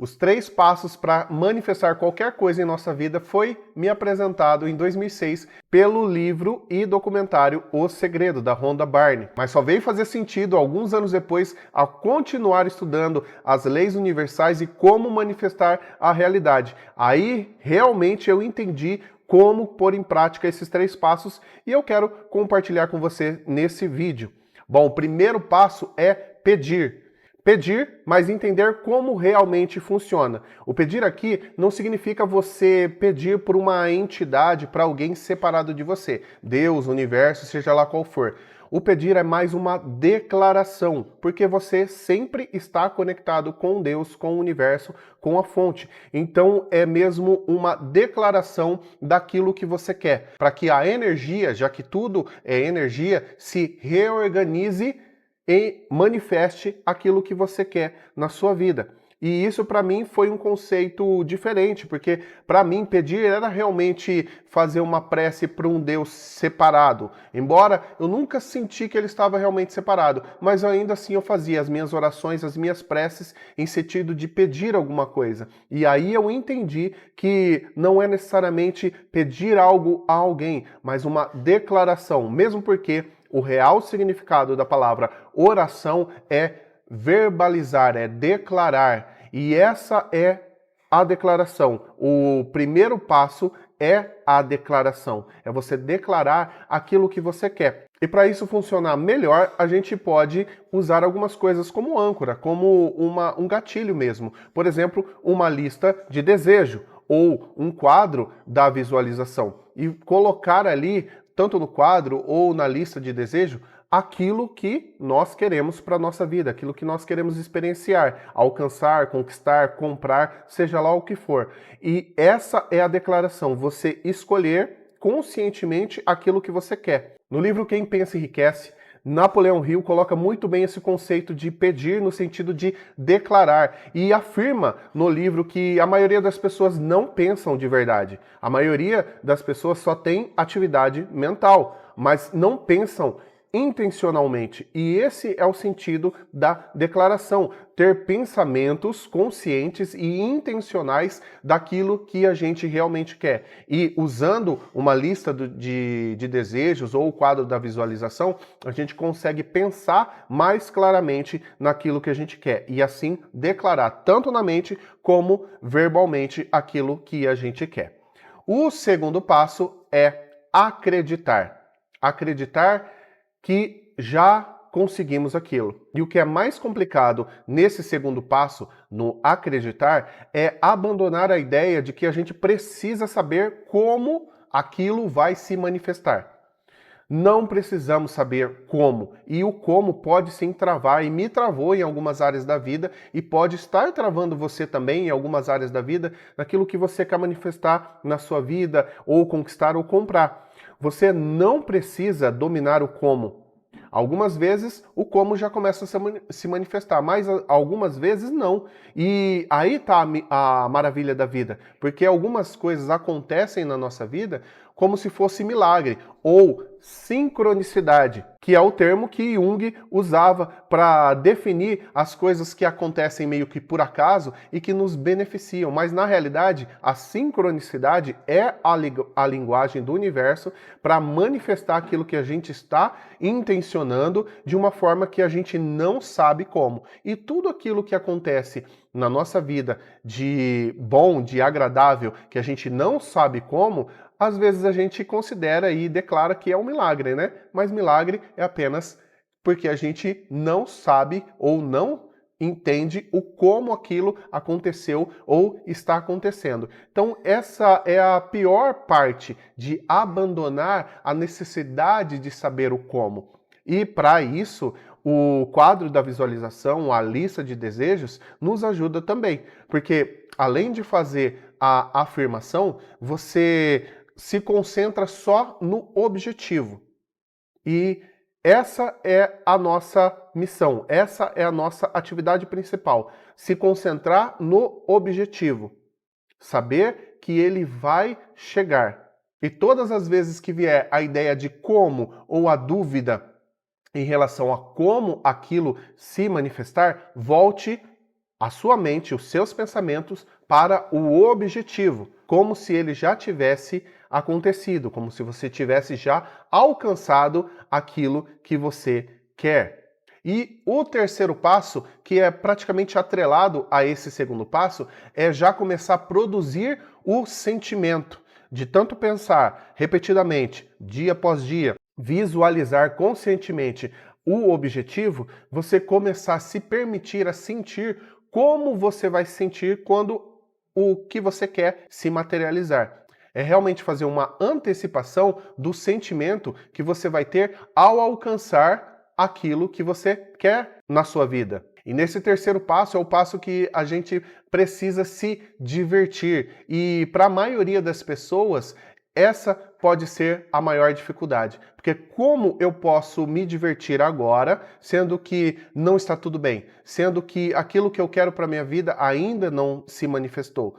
Os 3 passos para manifestar qualquer coisa em nossa vida foi me apresentado em 2006 pelo livro e documentário O Segredo, da Rhonda Byrne. Mas só veio fazer sentido alguns anos depois ao continuar estudando as leis universais e como manifestar a realidade. Aí realmente eu entendi como pôr em prática esses 3 passos e eu quero compartilhar com você nesse vídeo. Bom, o primeiro passo é pedir. Pedir, mas entender como realmente funciona. O pedir aqui não significa você pedir por uma entidade, para alguém separado de você. Deus, universo, seja lá qual for. O pedir é mais uma declaração, porque você sempre está conectado com Deus, com o universo, com a fonte. Então é mesmo uma declaração daquilo que você quer, para que a energia, já que tudo é energia, se reorganize e manifeste aquilo que você quer na sua vida. E isso para mim foi um conceito diferente, porque para mim pedir era realmente fazer uma prece para um Deus separado. Embora eu nunca senti que ele estava realmente separado, mas ainda assim eu fazia as minhas orações, as minhas preces em sentido de pedir alguma coisa. E aí eu entendi que não é necessariamente pedir algo a alguém, mas uma declaração, mesmo porque o real significado da palavra oração é verbalizar, é declarar. E essa é a declaração. O primeiro passo é a declaração. É você declarar aquilo que você quer. E para isso funcionar melhor, a gente pode usar algumas coisas como âncora, como um gatilho mesmo. Por exemplo, uma lista de desejo ou um quadro da visualização. E colocar ali, tanto no quadro ou na lista de desejo, aquilo que nós queremos para a nossa vida, aquilo que nós queremos experienciar, alcançar, conquistar, comprar, seja lá o que for. E essa é a declaração, você escolher conscientemente aquilo que você quer. No livro Quem Pensa Enriquece, Napoleão Hill coloca muito bem esse conceito de pedir no sentido de declarar e afirma no livro que a maioria das pessoas não pensam de verdade. A maioria das pessoas só tem atividade mental, mas não pensam intencionalmente. E esse é o sentido da declaração, ter pensamentos conscientes e intencionais daquilo que a gente realmente quer. E usando uma lista de desejos ou o quadro da visualização, a gente consegue pensar mais claramente naquilo que a gente quer e assim declarar tanto na mente como verbalmente aquilo que a gente quer. O segundo passo é acreditar. Acreditar que já conseguimos aquilo. E o que é mais complicado nesse segundo passo, no acreditar, é abandonar a ideia de que a gente precisa saber como aquilo vai se manifestar. Não precisamos saber como, e o como pode sim travar, e me travou em algumas áreas da vida, e pode estar travando você também em algumas áreas da vida, naquilo que você quer manifestar na sua vida, ou conquistar ou comprar. Você não precisa dominar o como. Algumas vezes o como já começa a se manifestar, mas algumas vezes não. E aí está a maravilha da vida, porque algumas coisas acontecem na nossa vida como se fosse milagre ou sincronicidade, que é o termo que Jung usava para definir as coisas que acontecem meio que por acaso e que nos beneficiam. Mas na realidade, a sincronicidade é a linguagem do universo para manifestar aquilo que a gente está intencionando de uma forma que a gente não sabe como. E tudo aquilo que acontece na nossa vida de bom, de agradável, que a gente não sabe como, às vezes a gente considera e declara que é um milagre, né? Mas milagre é apenas porque a gente não sabe ou não entende o como aquilo aconteceu ou está acontecendo. Então essa é a pior parte de abandonar a necessidade de saber o como. E para isso, o quadro da visualização, a lista de desejos, nos ajuda também. Porque além de fazer a afirmação, você se concentra só no objetivo. E essa é a nossa missão, essa é a nossa atividade principal. Se concentrar no objetivo. Saber que ele vai chegar. E todas as vezes que vier a ideia de como ou a dúvida em relação a como aquilo se manifestar, volte a sua mente, os seus pensamentos para o objetivo, como se ele já tivesse acontecido, como se você tivesse já alcançado aquilo que você quer. E o terceiro passo, que é praticamente atrelado a esse segundo passo, é já começar a produzir o sentimento de tanto pensar repetidamente, dia após dia, visualizar conscientemente o objetivo, você começar a se permitir a sentir como você vai se sentir quando o que você quer se materializar. É realmente fazer uma antecipação do sentimento que você vai ter ao alcançar aquilo que você quer na sua vida. E nesse terceiro passo é o passo que a gente precisa se divertir. E para a maioria das pessoas, essa pode ser a maior dificuldade. Porque como eu posso me divertir agora, sendo que não está tudo bem? Sendo que aquilo que eu quero para a minha vida ainda não se manifestou?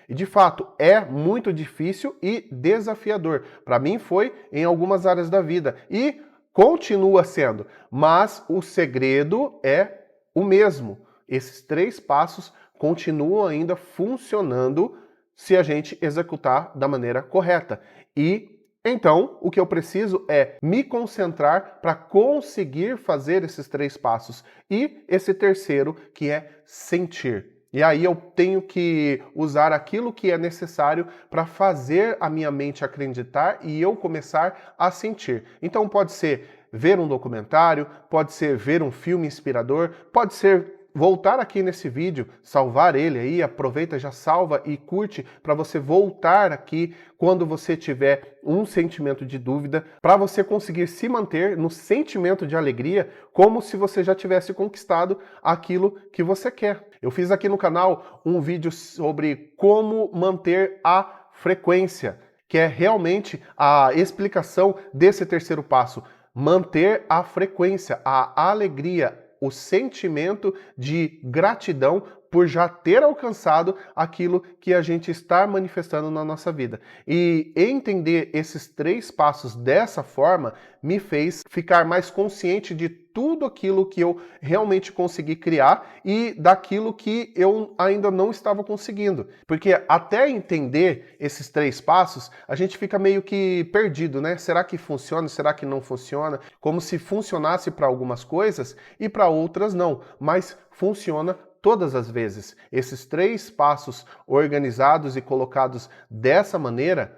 E de fato, é muito difícil e desafiador. Para mim foi em algumas áreas da vida. E continua sendo. Mas o segredo é o mesmo. Esses 3 passos continuam ainda funcionando se a gente executar da maneira correta. E então, o que eu preciso é me concentrar para conseguir fazer esses 3 passos. E esse terceiro, que é sentir. E aí eu tenho que usar aquilo que é necessário para fazer a minha mente acreditar e eu começar a sentir. Então pode ser ver um documentário, pode ser ver um filme inspirador, pode ser voltar aqui nesse vídeo, salvar ele aí, aproveita, já salva e curte para você voltar aqui quando você tiver um sentimento de dúvida, para você conseguir se manter no sentimento de alegria, como se você já tivesse conquistado aquilo que você quer. Eu fiz aqui no canal um vídeo sobre como manter a frequência, que é realmente a explicação desse terceiro passo. Manter a frequência, a alegria, o sentimento de gratidão por já ter alcançado aquilo que a gente está manifestando na nossa vida. E entender esses 3 passos dessa forma me fez ficar mais consciente de tudo aquilo que eu realmente consegui criar e daquilo que eu ainda não estava conseguindo. Porque até entender esses 3 passos, a gente fica meio que perdido, né? Será que funciona? Será que não funciona? Como se funcionasse para algumas coisas e para outras não. Mas funciona todas as vezes. Esses 3 passos organizados e colocados dessa maneira,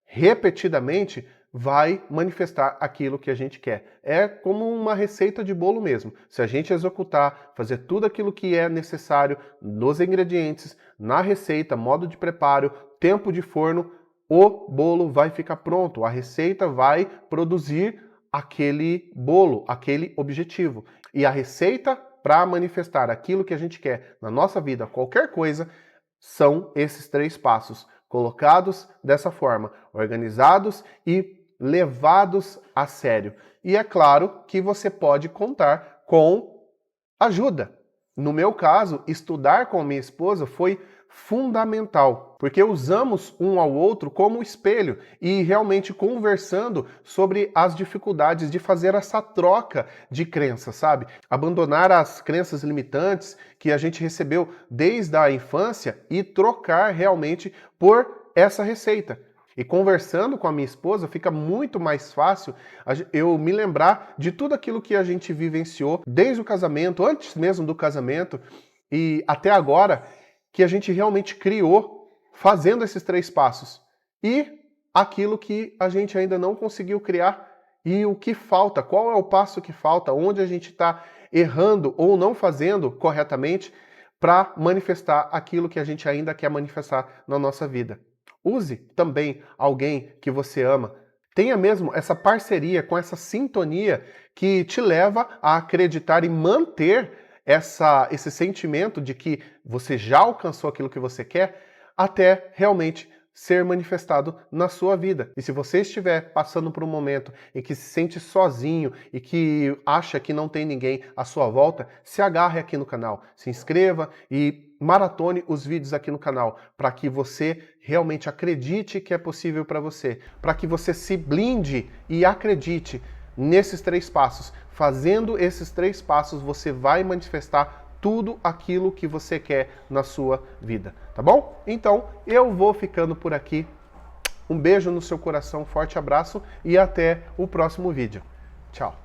repetidamente, vai manifestar aquilo que a gente quer. É como uma receita de bolo mesmo. Se a gente executar, fazer tudo aquilo que é necessário nos ingredientes, na receita, modo de preparo, tempo de forno, o bolo vai ficar pronto. A receita vai produzir aquele bolo, aquele objetivo. E a receita para manifestar aquilo que a gente quer na nossa vida, qualquer coisa, são esses 3 passos, colocados dessa forma, organizados e levados a sério. E é claro que você pode contar com ajuda. No meu caso, estudar com minha esposa foi fundamental, porque usamos um ao outro como espelho e realmente conversando sobre as dificuldades de fazer essa troca de crenças, sabe? Abandonar as crenças limitantes que a gente recebeu desde a infância e trocar realmente por essa receita. E conversando com a minha esposa fica muito mais fácil eu me lembrar de tudo aquilo que a gente vivenciou desde o casamento, antes mesmo do casamento e até agora, que a gente realmente criou fazendo esses 3 passos. E aquilo que a gente ainda não conseguiu criar e o que falta, qual é o passo que falta, onde a gente está errando ou não fazendo corretamente para manifestar aquilo que a gente ainda quer manifestar na nossa vida. Use também alguém que você ama. Tenha mesmo essa parceria com essa sintonia que te leva a acreditar e manter esse sentimento de que você já alcançou aquilo que você quer até realmente ser manifestado na sua vida. E se você estiver passando por um momento em que se sente sozinho e que acha que não tem ninguém à sua volta, se agarre aqui no canal, se inscreva e maratone os vídeos aqui no canal, para que você realmente acredite que é possível para você, para que você se blinde e acredite nesses 3 passos. Fazendo esses 3 passos, você vai manifestar tudo aquilo que você quer na sua vida, tá bom? Então, eu vou ficando por aqui. Um beijo no seu coração, forte abraço e até o próximo vídeo. Tchau!